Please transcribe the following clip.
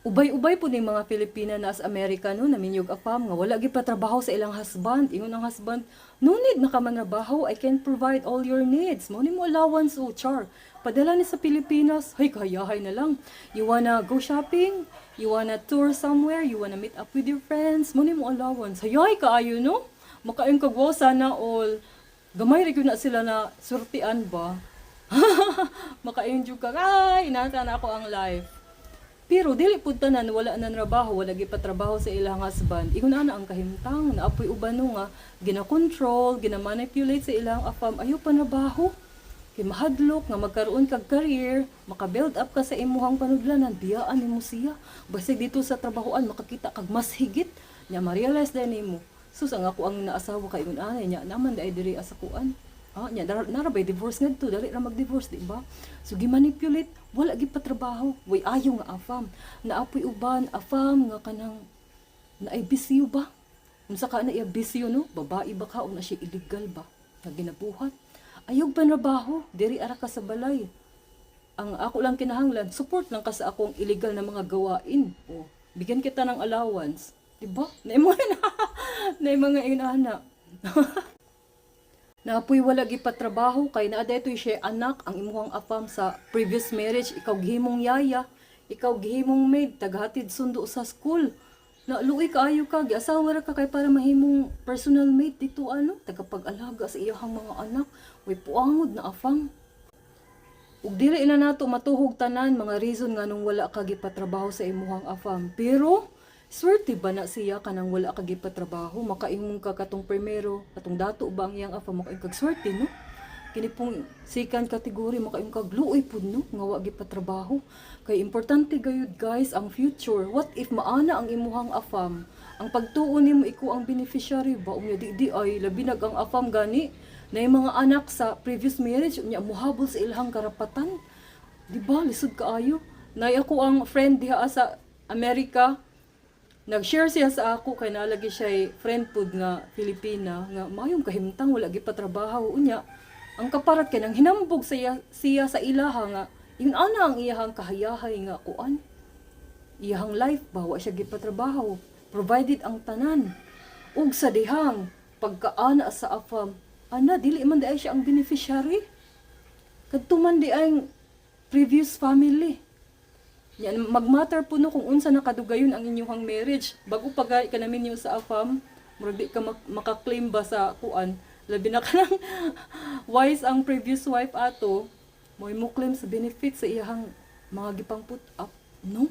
Ubay-ubay po ning mga Pilipina na as Amerikano na minyog afam nga wala gyud pa trabaho sa ilang husband. Ingon ang husband, no need na ka manrabaho, I can provide all your needs. Mao ni mo allowance o char. Padala ni sa Pilipinas, hay kahayahay na lang. You wanna go shopping? You wanna tour somewhere? You wanna meet up with your friends? Mao ni mo allowance. Hayay kaayo no? Makaayong kagwa sana all. Gamay rin na sila na surtian ba? Makaayong jud ka, ay, inasa na ako ang life. Pero dili pud tanan wala na trabaho, wala gyud pa trabaho sa ilang husband. Ingon ana ang kahimtang naapoy ubano nga gina-control, gina-manipulate sa ilang afam ayo pa trabaho. Kay mahadlok nga magkaroon kag career, maka-build up ka sa imuhang panudlanan, biyaan nimo siya. Basig dito sa trabahoan makakita kag mas higit, nya ma-realize din nimo. Sus ang ako ang naasawa kay ingon ana nya naman dai diri sa kuan. Nya narabay divorce ngadto, dali ra mag-divorce, di ba? So gimanipulate, wala gid pa trabaho, way ayo nga afam. Naapoy uban afam nga kanang naay bisyo ba? Unsa ka na iya bisyo no? Babae ba ka o na siya illegal ba? Nga ginabuhat. Ayog pa trabaho, diri ara ka sa balay. Ang ako lang kinahanglan, support lang ka sa akong illegal na mga gawain. O, bigyan kita ng allowance, di ba? Naimo na mga inana. Naapoy wala gipatrabaho kay naa daytoy siya anak ang imuhang afam sa previous marriage, ikaw gihimong yaya, ikaw gihimong maid taghatid sundo sa school. Na luoy kaayo ka giasawa ra ka kay para mahimong personal maid dito ano, tagapag-alaga sa iyang mga anak. Way puangod na afam. Ug dili na nato matuhog tanan mga reason nga nung wala ka gipatrabaho sa imuhang afam. Pero swerte ba na siya kanang wala ka gipatrabaho, makaimong ka katong primero, katong dato ba ang iyang afam makaimong kag swerte no? Kini pong second category makaimong kag luoy pud no nga wa gipatrabaho. Kay importante gayud guys ang future. What if maana ang imuhang afam? Ang pagtuon nimo iko ang beneficiary ba unya di ay labi nag ang afam gani na yung mga anak sa previous marriage unya muhabol sa ilang karapatan. Di ba lisod kaayo? Nay ako ang friend diha sa Amerika. Nag-share siya sa ako kay nalagi siya friend pud nga Filipina nga mayong kahimtang wala gyud pa trabaho unya. Ang kaparat kay nang hinambog siya sa ilaha nga yun ana ang iyahang kahayahay nga kuan. Iyahang life ba wa siya gyud pa trabaho. Provided ang tanan. Ug sa dihang pagkaana sa afam, ana dili man di siya ang beneficiary. Kadto man di ang previous family. Yan, magmatter po no kung unsa nakadugayon ang inyong marriage. Bago pagay ka namin yung sa afam, murag di ka makaklaim ba sa kuan. Labi na ka ng wise ang previous wife ato, mo claim sa benefit sa iyang mga gipang put up. No?